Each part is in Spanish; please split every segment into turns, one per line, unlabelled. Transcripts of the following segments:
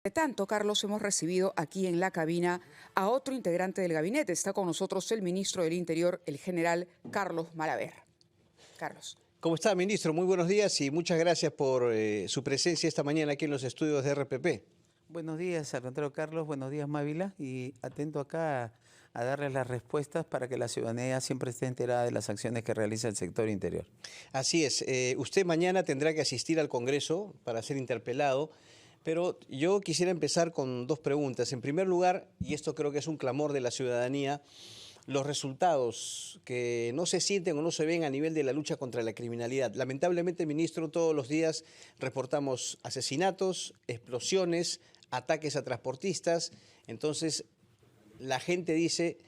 De tanto, Carlos, hemos recibido aquí en la cabina a otro integrante del gabinete. Está con nosotros el ministro del Interior, el general Carlos Malaver. Carlos.
¿Cómo está, ministro? Muy buenos días y muchas gracias por su presencia esta mañana aquí en los estudios de RPP.
Buenos días, al contrario, Carlos. Buenos días, Mávila. Y atento acá a darles las respuestas para que la ciudadanía siempre esté enterada de las acciones que realiza el sector interior.
Así es. Usted mañana tendrá que asistir al Congreso para ser interpelado, pero yo quisiera empezar con dos preguntas. En primer lugar, y esto creo que es un clamor de la ciudadanía, los resultados que no se sienten o no se ven a nivel de la lucha contra la criminalidad. Lamentablemente, ministro, todos los días reportamos asesinatos, explosiones, ataques a transportistas. Entonces, la gente dice,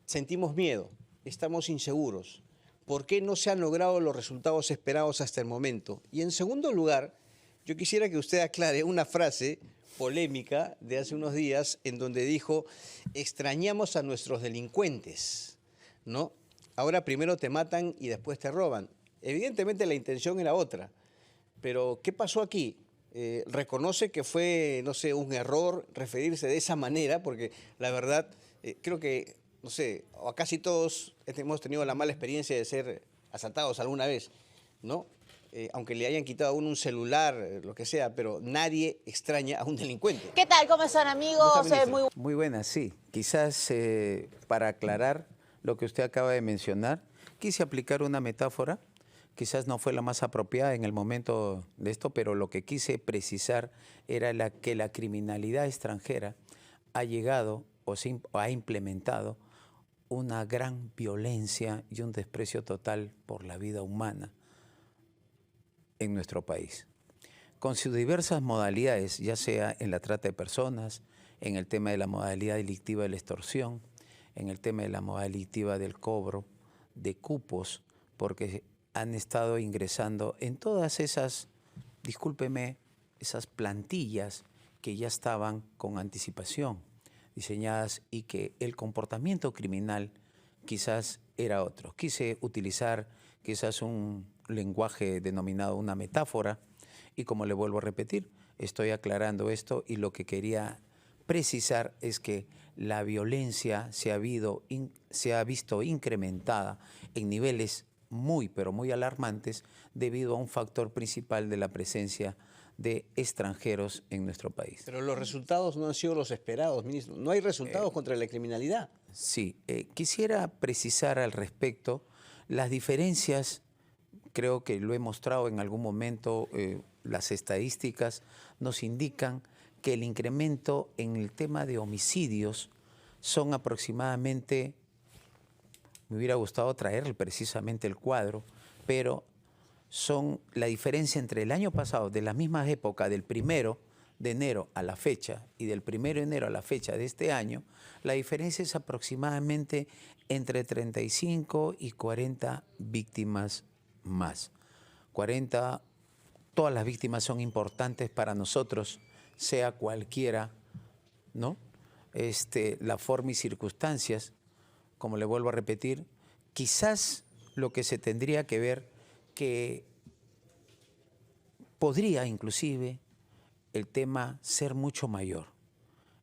sentimos miedo, estamos inseguros. ¿Por qué no se han logrado los resultados esperados hasta el momento? Y en segundo lugar, yo quisiera que usted aclare una frase polémica de hace unos días en donde dijo, extrañamos a nuestros delincuentes, ¿no? Ahora primero te matan y después te roban. Evidentemente la intención era otra, pero ¿qué pasó aquí? ¿Reconoce que fue, no sé, un error referirse de esa manera? Porque la verdad, creo que, no sé, o casi todos hemos tenido la mala experiencia de ser asaltados alguna vez, ¿no? Aunque le hayan quitado a uno un celular, lo que sea, pero nadie extraña a un delincuente.
¿Qué tal? ¿Cómo están, amigos?
Muy buenas, sí. Quizás para aclarar lo que usted acaba de mencionar, quise aplicar una metáfora. Quizás no fue la más apropiada en el momento de esto, pero lo que quise precisar era que la criminalidad extranjera ha llegado o ha implementado una gran violencia y un desprecio total por la vida humana en nuestro país, con sus diversas modalidades, ya sea en la trata de personas, en el tema de la modalidad delictiva de la extorsión, en el tema de la modalidad delictiva del cobro de cupos, porque han estado ingresando en todas esas, discúlpeme, esas plantillas que ya estaban con anticipación diseñadas y que el comportamiento criminal quizás era otro. Quise utilizar quizás un lenguaje denominado una metáfora y como le vuelvo a repetir, estoy aclarando esto y lo que quería precisar es que la violencia se ha visto incrementada en niveles pero muy alarmantes debido a un factor principal de la presencia de extranjeros en nuestro país.
Pero los resultados no han sido los esperados, ministro. No hay resultados contra la criminalidad.
Sí, quisiera precisar al respecto las diferencias. Creo que lo he mostrado en algún momento, las estadísticas nos indican que el incremento en el tema de homicidios son aproximadamente, me hubiera gustado traer precisamente el cuadro, pero son la diferencia entre el año pasado, de la misma época, del 1 de enero a la fecha y del 1 de enero a la fecha de este año, la diferencia es aproximadamente entre 35 y 40 víctimas más. 40, todas las víctimas son importantes para nosotros, sea cualquiera, ¿no? La forma y circunstancias, como le vuelvo a repetir, quizás lo que se tendría que ver que podría inclusive el tema ser mucho mayor.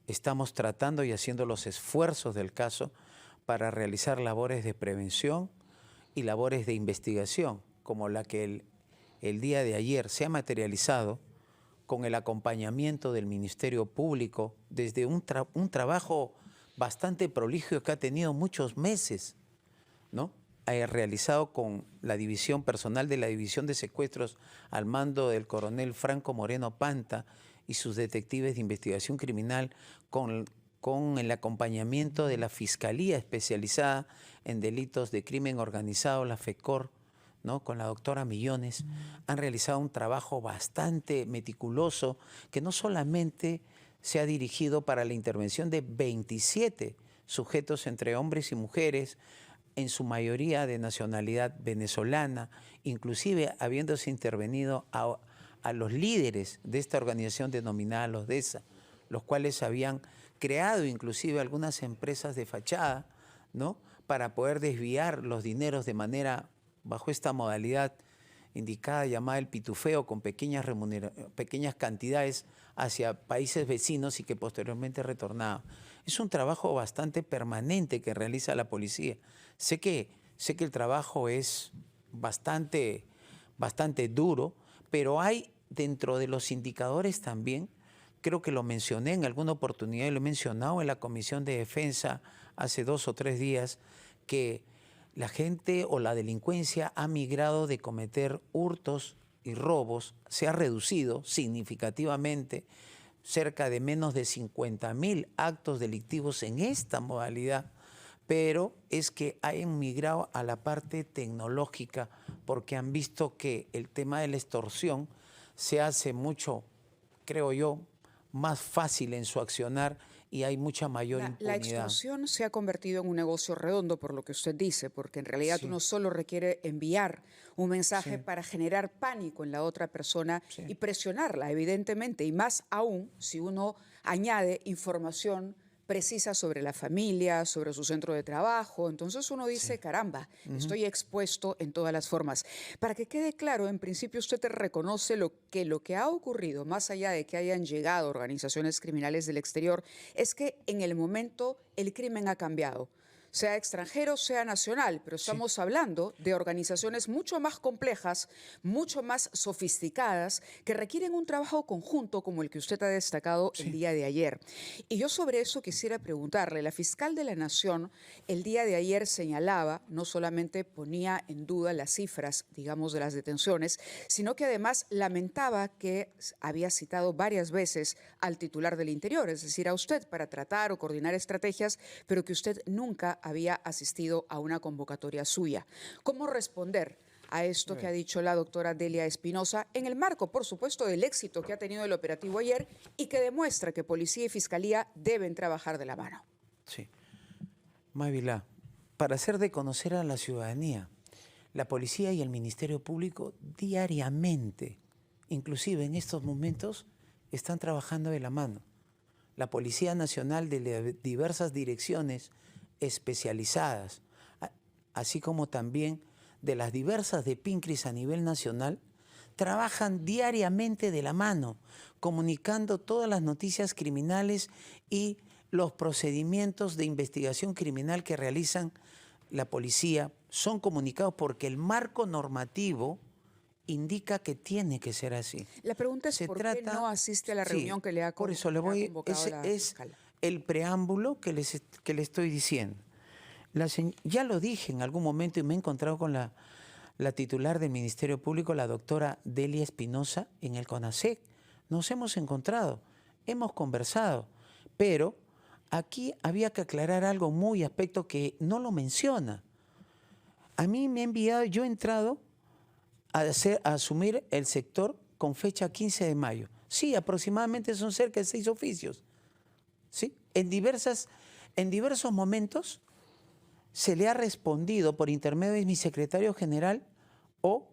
Estamos tratando y haciendo los esfuerzos del caso para realizar labores de prevención y labores de investigación, como la que el día de ayer se ha materializado con el acompañamiento del Ministerio Público desde un trabajo bastante prolijo que ha tenido muchos meses, ¿no? Ha realizado con la división personal de la División de Secuestros al mando del coronel Franco Moreno Panta y sus detectives de investigación criminal con el acompañamiento de la Fiscalía Especializada en Delitos de Crimen Organizado, la FECOR, ¿no? Con la doctora Millones, han realizado un trabajo bastante meticuloso que no solamente se ha dirigido para la intervención de 27 sujetos entre hombres y mujeres, en su mayoría de nacionalidad venezolana, inclusive habiéndose intervenido a los líderes de esta organización denominada los DESA, los cuales habían creado inclusive algunas empresas de fachada, ¿no? Para poder desviar los dineros de manera, bajo esta modalidad indicada llamada el pitufeo con pequeñas cantidades hacia países vecinos y que posteriormente retornaba. Es un trabajo bastante permanente que realiza la policía. Sé que el trabajo es bastante duro, pero hay dentro de los indicadores también, creo que lo mencioné en alguna oportunidad y lo he mencionado en la Comisión de Defensa hace 2 o 3 días, que la gente o la delincuencia ha migrado de cometer hurtos y robos, se ha reducido significativamente, cerca de menos de 50.000 actos delictivos en esta modalidad, pero es que han migrado a la parte tecnológica porque han visto que el tema de la extorsión se hace mucho, creo yo, más fácil en su accionar y hay mucha mayor impunidad.
La extorsión se ha convertido en un negocio redondo, por lo que usted dice, porque en realidad
Sí.
uno solo requiere enviar un mensaje
Sí.
para generar pánico en la otra persona
Sí.
y presionarla, evidentemente, y más aún si uno añade información precisa sobre la familia, sobre su centro de trabajo. Entonces uno dice, caramba, estoy expuesto en todas las formas. Para que quede claro, en principio usted reconoce lo que ha ocurrido, más allá de que hayan llegado organizaciones criminales del exterior, es que en el momento el crimen ha cambiado. Sea extranjero, sea nacional, pero estamos hablando de organizaciones mucho más complejas, mucho más sofisticadas, que requieren un trabajo conjunto como el que usted ha destacado el día de ayer. Y yo sobre eso quisiera preguntarle, la fiscal de la Nación el día de ayer señalaba, no solamente ponía en duda las cifras, digamos, de las detenciones, sino que además lamentaba que había citado varias veces al titular del Interior, es decir, a usted, para tratar o coordinar estrategias, pero que usted nunca había asistido a una convocatoria suya. ¿Cómo responder a esto que ha dicho la doctora Delia Espinosa en el marco, por supuesto, del éxito que ha tenido el operativo ayer y que demuestra que policía y fiscalía deben trabajar de la mano?
Sí. Mávila, para hacer de conocer a la ciudadanía, la policía y el Ministerio Público diariamente, inclusive en estos momentos, están trabajando de la mano. La Policía Nacional de diversas direcciones especializadas, así como también de las diversas de PINCRIS a nivel nacional, trabajan diariamente de la mano, comunicando todas las noticias criminales y los procedimientos de investigación criminal que realizan la policía. Son comunicados porque el marco normativo indica que tiene que ser así.
La pregunta es por qué no asiste a la reunión que le ha
por eso le
convocado
ese
la
es
fiscal.
el preámbulo que le estoy diciendo. Ya lo dije en algún momento y me he encontrado con la titular del Ministerio Público, la doctora Delia Espinosa, en el CONASEC. Nos hemos encontrado, hemos conversado, pero aquí había que aclarar algo muy aspecto que no lo menciona. A mí me ha enviado, yo he entrado a asumir el sector con fecha 15 de mayo. Sí, aproximadamente son cerca de 6 oficios. ¿Sí? En diversos momentos se le ha respondido por intermedio de mi secretario general o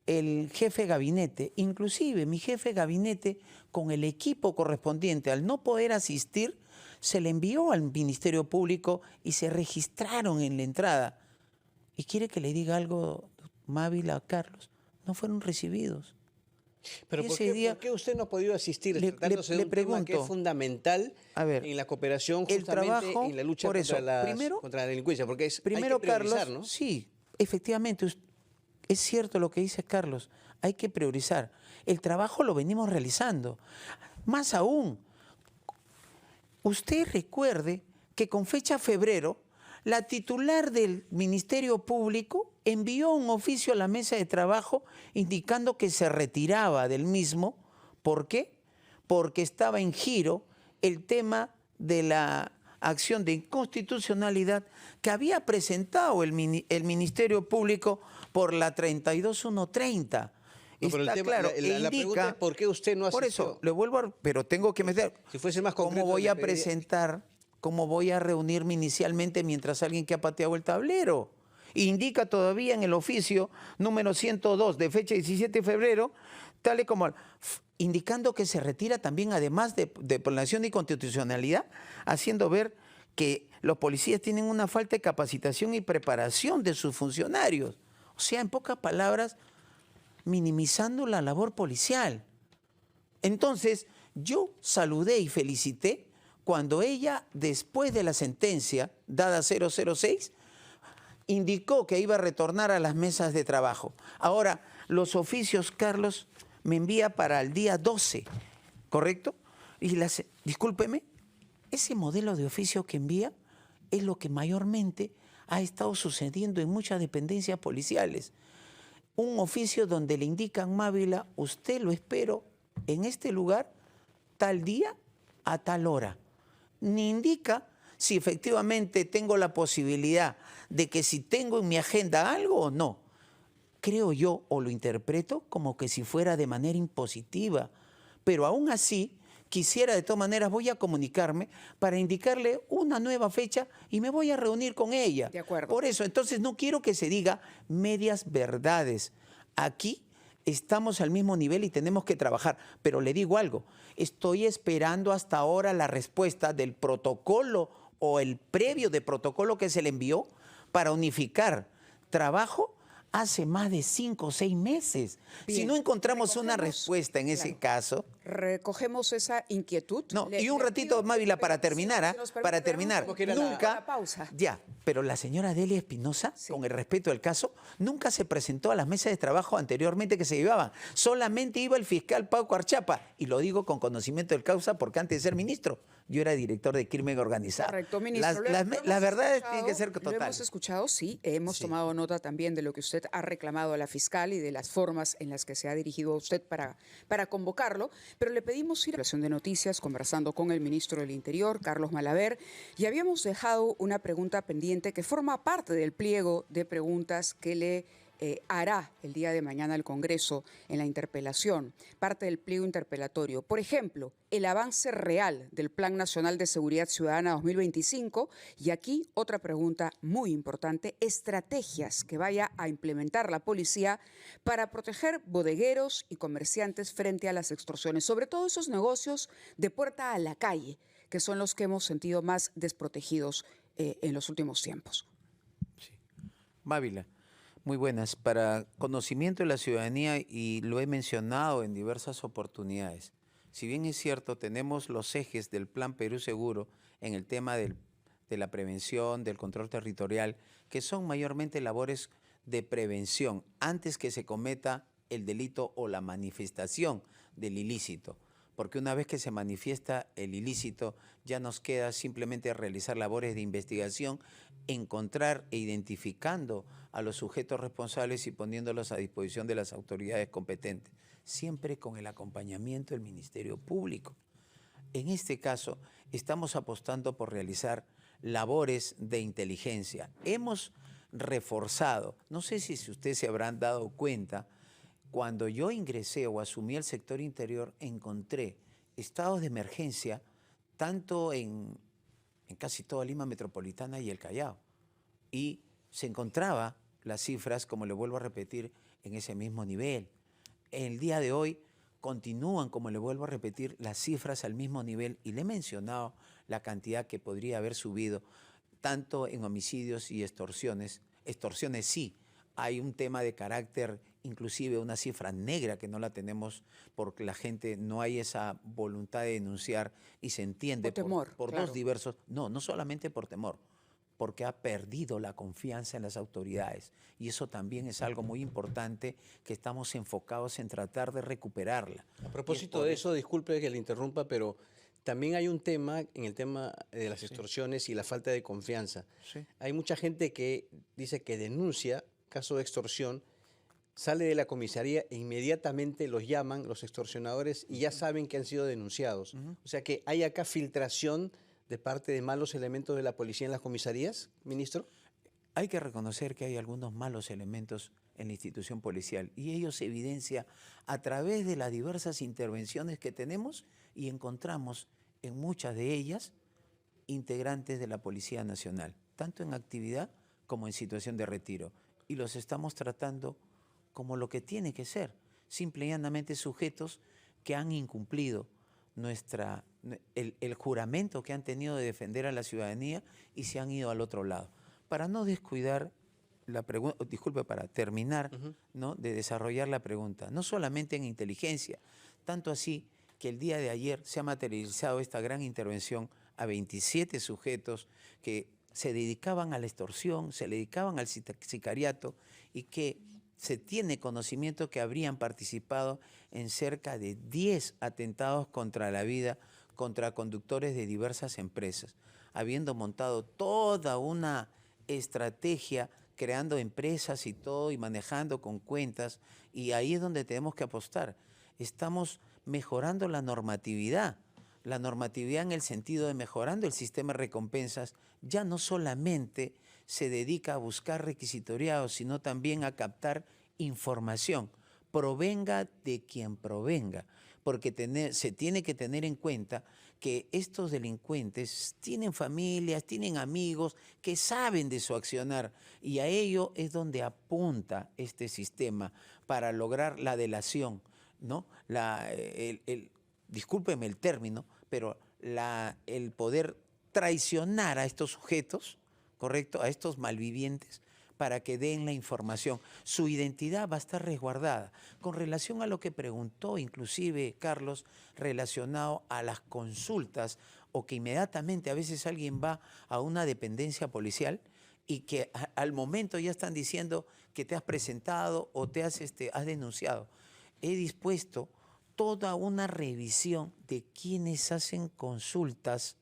el jefe de gabinete. Inclusive mi jefe de gabinete con el equipo correspondiente, al no poder asistir, se le envió al Ministerio Público y se registraron en la entrada. ¿Y quiere que le diga algo, Mávila, Carlos? No fueron recibidos.
Pero ¿por qué usted no ha podido asistir tratándose de un tema que es fundamental en la cooperación justamente en la lucha contra la delincuencia? Porque
primero,
hay que priorizar,
Carlos,
¿no?
Sí, efectivamente, es cierto lo que dice Carlos, hay que priorizar. El trabajo lo venimos realizando. Más aún, usted recuerde que con fecha febrero, la titular del Ministerio Público envió un oficio a la mesa de trabajo indicando que se retiraba del mismo. ¿Por qué? Porque estaba en giro el tema de la acción de inconstitucionalidad que había presentado el Ministerio Público por la 32130.
No, pero el tema,
claro,
la pregunta es ¿por qué usted no asistió?
Por eso, le vuelvo a... Pero tengo que meter...
Si fuese más concreto,
¿Cómo voy a presentar, cómo voy a reunirme inicialmente mientras alguien que ha pateado el tablero? Indica todavía en el oficio número 102 de fecha 17 de febrero, tal y como... indicando que se retira también, además de planeación y constitucionalidad, haciendo ver que los policías tienen una falta de capacitación y preparación de sus funcionarios. O sea, en pocas palabras, minimizando la labor policial. Entonces, yo saludé y felicité cuando ella, después de la sentencia dada 006, indicó que iba a retornar a las mesas de trabajo. Ahora, los oficios, Carlos, me envía para el día 12, ¿correcto? Y discúlpeme, ese modelo de oficio que envía es lo que mayormente ha estado sucediendo en muchas dependencias policiales. Un oficio donde le indican, Mávila, usted lo espero en este lugar, tal día, a tal hora. Ni indica si efectivamente tengo la posibilidad de que si tengo en mi agenda algo o no. Creo yo, o lo interpreto como que si fuera de manera impositiva. Pero aún así, quisiera de todas maneras, voy a comunicarme para indicarle una nueva fecha y me voy a reunir con ella.
De acuerdo.
Por eso, entonces no quiero que se diga medias verdades. Aquí estamos al mismo nivel y tenemos que trabajar. Pero le digo algo, estoy esperando hasta ahora la respuesta del protocolo o el previo de protocolo que se le envió para unificar trabajo hace más de 5 o 6 meses.
Bien.
Si no encontramos una
Recogemos,
respuesta en ese caso...
Recogemos esa inquietud.
No, y un ratito, Mávila, para terminar, para terminar,
nunca
nunca,
pausa.
ya, pero la señora Delia Espinosa, con el respeto del caso, nunca se presentó a las mesas de trabajo anteriormente que se llevaban. Solamente iba el fiscal Pauco Archapa, y lo digo con conocimiento del causa porque antes de ser ministro, yo era director de crimen organizado.
Correcto, ministro.
La verdad tiene que ser total.
Lo hemos escuchado, sí. Hemos tomado nota también de lo que usted ha reclamado a la fiscal y de las formas en las que se ha dirigido a usted para convocarlo. Pero le pedimos ir a la sesión de noticias conversando con el ministro del Interior, Carlos Malaver, y habíamos dejado una pregunta pendiente que forma parte del pliego de preguntas que le hará el día de mañana el Congreso en la interpelación, parte del pliego interpelatorio. Por ejemplo, el avance real del Plan Nacional de Seguridad Ciudadana 2025 y aquí otra pregunta muy importante, estrategias que vaya a implementar la policía para proteger bodegueros y comerciantes frente a las extorsiones, sobre todo esos negocios de puerta a la calle, que son los que hemos sentido más desprotegidos en los últimos tiempos.
Sí. Mávila. Muy buenas. Para conocimiento de la ciudadanía, y lo he mencionado en diversas oportunidades, si bien es cierto, tenemos los ejes del Plan Perú Seguro en el tema de la prevención, del control territorial, que son mayormente labores de prevención antes que se cometa el delito o la manifestación del ilícito. Porque una vez que se manifiesta el ilícito, ya nos queda simplemente realizar labores de investigación, encontrar e identificando a los sujetos responsables y poniéndolos a disposición de las autoridades competentes, siempre con el acompañamiento del Ministerio Público. En este caso, estamos apostando por realizar labores de inteligencia. Hemos reforzado, no sé si ustedes se habrán dado cuenta, cuando yo ingresé o asumí el sector interior, encontré estados de emergencia tanto en casi toda Lima metropolitana y el Callao. Y se encontraba las cifras, como le vuelvo a repetir, en ese mismo nivel. El día de hoy continúan, como le vuelvo a repetir, las cifras al mismo nivel y le he mencionado la cantidad que podría haber subido, tanto en homicidios y extorsiones. Extorsiones sí, hay un tema de carácter, inclusive una cifra negra que no la tenemos porque la gente no hay esa voluntad de denunciar y se entiende
por temor,
por
claro.
dos diversos, no solamente por temor, porque ha perdido la confianza en las autoridades. Y eso también es algo muy importante que estamos enfocados en tratar de recuperarla.
A propósito de eso, disculpe que le interrumpa, pero también hay un tema en el tema de las extorsiones y la falta de confianza.
Sí.
Hay mucha gente que dice que denuncia caso de extorsión, sale de la comisaría e inmediatamente los llaman los extorsionadores y ya saben que han sido denunciados. O sea que hay acá filtración de parte de malos elementos de la policía en las comisarías, ministro.
Hay que reconocer que hay algunos malos elementos en la institución policial y ello se evidencia a través de las diversas intervenciones que tenemos y encontramos en muchas de ellas integrantes de la Policía Nacional, tanto en actividad como en situación de retiro. Y los estamos tratando como lo que tiene que ser, simple y llanamente sujetos que han incumplido el juramento que han tenido de defender a la ciudadanía y se han ido al otro lado. Para no descuidar la pregunta, disculpe, para terminar, ¿no?, de desarrollar la pregunta, no solamente en inteligencia, tanto así que el día de ayer se ha materializado esta gran intervención a 27 sujetos que se dedicaban a la extorsión, se dedicaban al sicariato y que se tiene conocimiento que habrían participado en cerca de 10 atentados contra la vida, contra conductores de diversas empresas, habiendo montado toda una estrategia, creando empresas y todo, y manejando con cuentas, y ahí es donde tenemos que apostar. Estamos mejorando la normatividad en el sentido de mejorando el sistema de recompensas. Ya no solamente se dedica a buscar requisitoriados, sino también a captar información, provenga de quien provenga, porque se tiene que tener en cuenta que estos delincuentes tienen familias, tienen amigos que saben de su accionar, y a ello es donde apunta este sistema para lograr la delación, ¿no? Discúlpeme el término, pero el poder traicionar a estos sujetos, ¿correcto?, a estos malvivientes, para que den la información. Su identidad va a estar resguardada. Con relación a lo que preguntó inclusive Carlos, relacionado a las consultas, o que inmediatamente a veces alguien va a una dependencia policial y que al momento ya están diciendo que te has presentado o has denunciado. He dispuesto toda una revisión de quienes hacen consultas,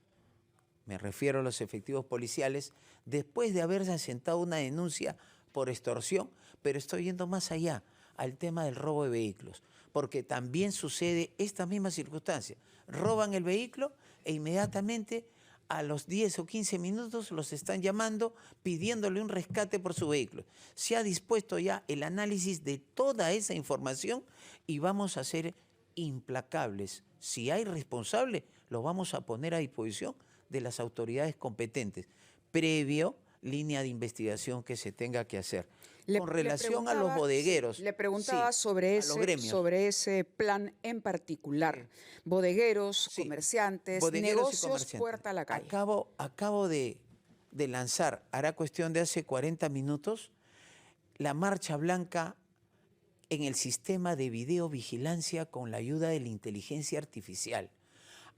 me refiero a los efectivos policiales, después de haberse asentado una denuncia por extorsión, pero estoy yendo más allá, al tema del robo de vehículos, porque también sucede esta misma circunstancia. Roban el vehículo e inmediatamente a los 10 o 15 minutos los están llamando pidiéndole un rescate por su vehículo. Se ha dispuesto ya el análisis de toda esa información y vamos a ser implacables. Si hay responsable, lo vamos a poner a disposición de las autoridades competentes, previo línea de investigación que se tenga que hacer. Con relación a los bodegueros.
Le preguntaba
sí,
sobre ese plan en particular. Bodegueros,
sí,
comerciantes,
bodegueros y
negocios,
comerciantes.
puerta a la calle.
Acabo de lanzar, hará cuestión de hace 40 minutos, la marcha blanca en el sistema de videovigilancia con la ayuda de la inteligencia artificial.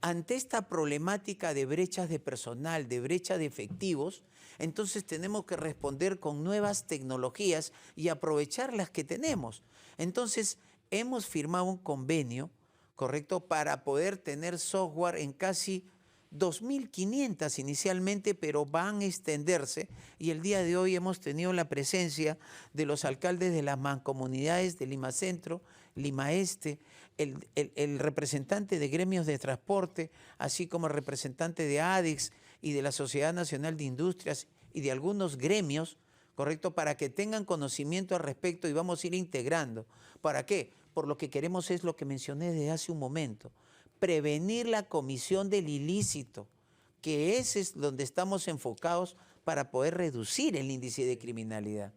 Ante esta problemática de brechas de personal, de brecha de efectivos, entonces tenemos que responder con nuevas tecnologías y aprovechar las que tenemos. Entonces, hemos firmado un convenio, ¿correcto?, para poder tener software en casi 2.500 inicialmente, pero van a extenderse, y el día de hoy hemos tenido la presencia de los alcaldes de las mancomunidades de Lima Centro, Lima Este, el representante de gremios de transporte, así como el representante de ADIX y de la Sociedad Nacional de Industrias y de algunos gremios, ¿correcto?, para que tengan conocimiento al respecto, y vamos a ir integrando. ¿Para qué? Por lo que queremos es lo que mencioné desde hace un momento, prevenir la comisión del ilícito, que ese es donde estamos enfocados para poder reducir el índice de criminalidad.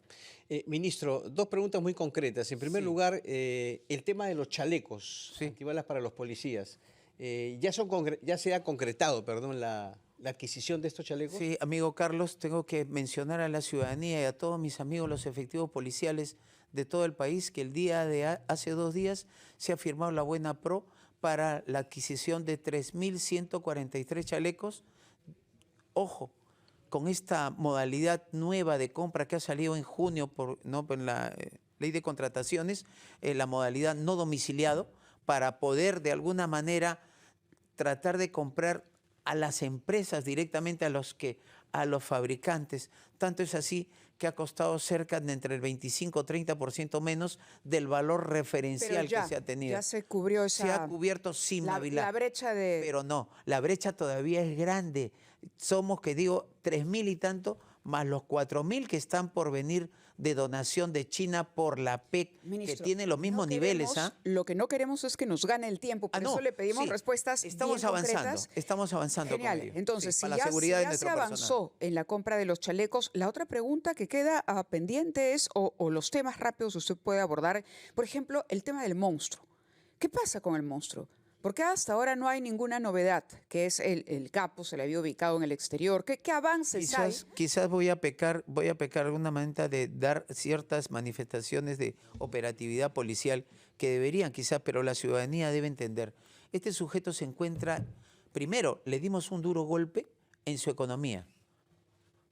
Ministro, dos preguntas muy concretas. En primer lugar, el tema de los chalecos antibalas para los policías. Ya se ha concretado, perdón, la adquisición de estos chalecos.
Sí, amigo Carlos, tengo que mencionar a la ciudadanía y a todos mis amigos, los efectivos policiales de todo el país, que el día de hace 2 días se ha firmado la buena pro para la adquisición de 3.143 chalecos. Ojo, con esta modalidad nueva de compra que ha salido en junio por la ley de contrataciones, la modalidad no domiciliado, para poder de alguna manera tratar de comprar a las empresas directamente, a los fabricantes. Tanto es así que ha costado cerca de entre el 25 o 30% menos del valor referencial que se ha tenido.
Ya se cubrió esa...
Se ha cubierto sin movilidad.
La brecha de...
Pero no, la brecha todavía es grande. Somos, 3.000 y tanto, más los 4.000 que están por venir de donación de China por la PEC,
Ministro,
que tiene los mismos niveles.
Lo que no queremos es que nos gane el tiempo, por eso le pedimos respuestas
estamos
bien
avanzando,
concretas.
Estamos avanzando.
Genial.
Con ello.
Entonces,
para
si
la seguridad de
ya
nuestro
se avanzó en la compra de los chalecos, la otra pregunta que queda pendiente es, o los temas rápidos que usted puede abordar, por ejemplo, el tema del monstruo. ¿Qué pasa con el monstruo? Porque hasta ahora no hay ninguna novedad, que es el capo, se le había ubicado en el exterior. ¿Qué avances hay?
Quizás voy a pecar de alguna manera de dar ciertas manifestaciones de operatividad policial que deberían quizás, pero la ciudadanía debe entender. Este sujeto se encuentra, primero, le dimos un duro golpe en su economía.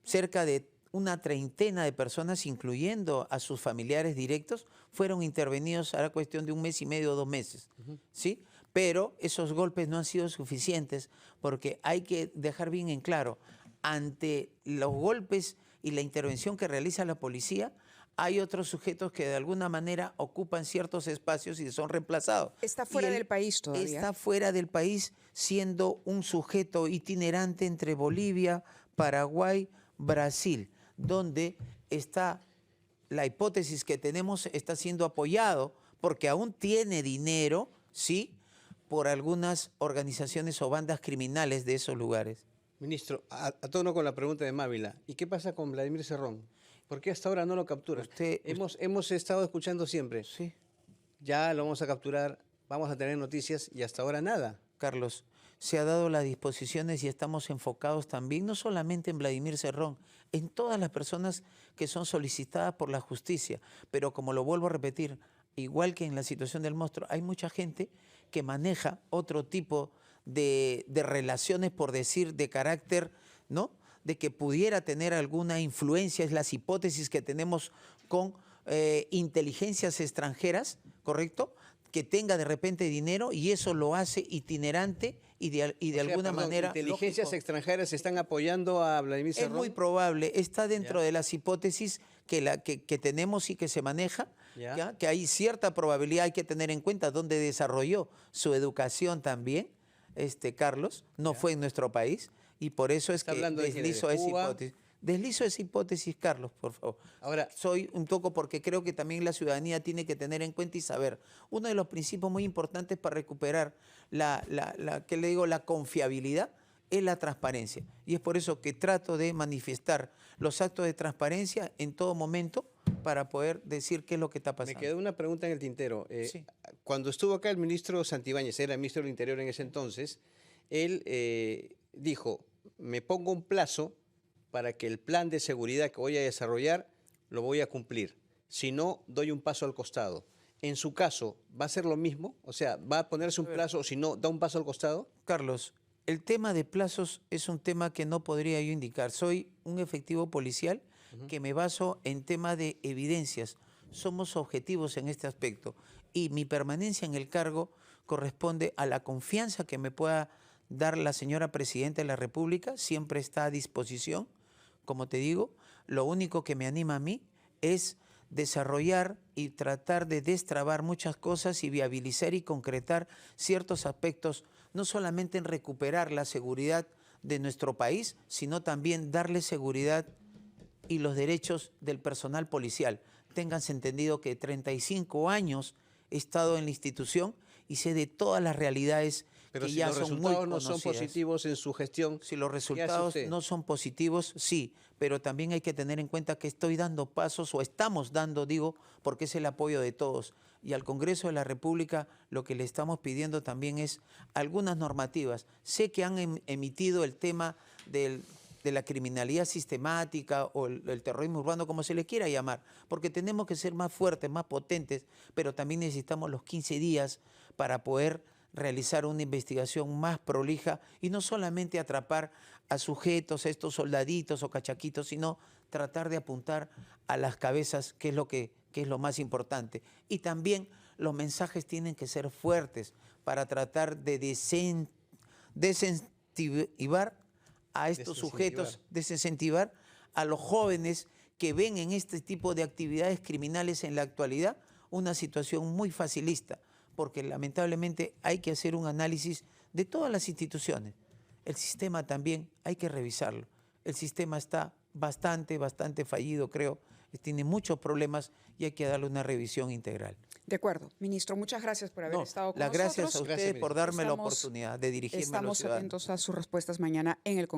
Cerca de una treintena de personas, incluyendo a sus familiares directos, fueron intervenidos a la cuestión de 1 mes y medio o 2 meses, ¿sí? Pero esos golpes no han sido suficientes porque hay que dejar bien en claro, ante los golpes y la intervención que realiza la policía, hay otros sujetos que de alguna manera ocupan ciertos espacios y son reemplazados.
Está fuera del país todavía.
Está fuera del país siendo un sujeto itinerante entre Bolivia, Paraguay, Brasil, donde está la hipótesis que tenemos está siendo apoyado porque aún tiene dinero, ¿sí?, por algunas organizaciones o bandas criminales de esos lugares.
Ministro, a tono con la pregunta de Mávila, ¿y qué pasa con Vladimir Cerrón? ¿Por qué hasta ahora no lo captura? Hemos estado escuchando siempre,
Sí.
ya lo vamos a capturar, vamos a tener noticias y hasta ahora nada.
Carlos, se ha dado las disposiciones y estamos enfocados también, no solamente en Vladimir Cerrón, en todas las personas que son solicitadas por la justicia. Pero como lo vuelvo a repetir, igual que en la situación del monstruo, hay mucha gente que maneja otro tipo de relaciones, por decir, de carácter, ¿no?, de que pudiera tener alguna influencia, es las hipótesis que tenemos con inteligencias extranjeras, ¿correcto?, que tenga de repente dinero y eso lo hace itinerante y de alguna manera...
¿Inteligencias
lógico,
extranjeras están apoyando a Vladimir Cerrón?
es muy probable, está dentro de las hipótesis que tenemos y que se maneja, ¿ya? Que hay cierta probabilidad, hay que tener en cuenta dónde desarrolló su educación también, Carlos, no fue en nuestro país, y por eso es que deslizo esa hipótesis. Deslizo esa hipótesis, Carlos, por favor.
Ahora,
soy un poco porque creo que también la ciudadanía tiene que tener en cuenta y saber. Uno de los principios muy importantes para recuperar la confiabilidad es la transparencia. Y es por eso que trato de manifestar los actos de transparencia en todo momento para poder decir qué es lo que está pasando.
me quedó una pregunta en el tintero.
Sí.
Cuando estuvo acá el ministro Santibáñez, era ministro del Interior en ese entonces, él dijo, me pongo un plazo para que el plan de seguridad que voy a desarrollar lo voy a cumplir. Si no, doy un paso al costado. En su caso, ¿va a ser lo mismo? O sea, ¿va a ponerse un plazo o si no, da un paso al costado?
Carlos, el tema de plazos es un tema que no podría yo indicar. Soy un efectivo policial que me baso en tema de evidencias. Somos objetivos en este aspecto y mi permanencia en el cargo corresponde a la confianza que me pueda dar la señora Presidenta de la República. Siempre está a disposición. Como te digo, lo único que me anima a mí es desarrollar y tratar de destrabar muchas cosas y viabilizar y concretar ciertos aspectos, no solamente en recuperar la seguridad de nuestro país, sino también darle seguridad y los derechos del personal policial. Ténganse entendido que 35 años he estado en la institución y sé de todas las realidades.
Pero
que
si
ya
los
son muy
resultados no son
conocidas.
positivos en su gestión,
Si los
¿qué hace
resultados
usted?
no son positivos, sí, pero también hay que tener en cuenta que estoy dando pasos, o estamos dando, digo, porque es el apoyo de todos. Y al Congreso de la República lo que le estamos pidiendo también es algunas normativas. Sé que han emitido el tema de la criminalidad sistemática o el terrorismo urbano, como se le quiera llamar, porque tenemos que ser más fuertes, más potentes, pero también necesitamos los 15 días para poder realizar una investigación más prolija y no solamente atrapar a sujetos, a estos soldaditos o cachaquitos, sino tratar de apuntar a las cabezas, que es lo más importante. Y también los mensajes tienen que ser fuertes para tratar de desincentivar a estos sujetos, desincentivar a los jóvenes que ven en este tipo de actividades criminales en la actualidad una situación muy facilista, porque lamentablemente hay que hacer un análisis de todas las instituciones. El sistema también hay que revisarlo. El sistema está bastante fallido, creo. Tiene muchos problemas y hay que darle una revisión integral.
De acuerdo. Ministro, muchas gracias por haber estado con nosotros.
Gracias a ustedes por darme la
Estamos-
oportunidad de dirigirme a los
Estamos
ciudadanos.
atentos a sus respuestas mañana en el Congreso.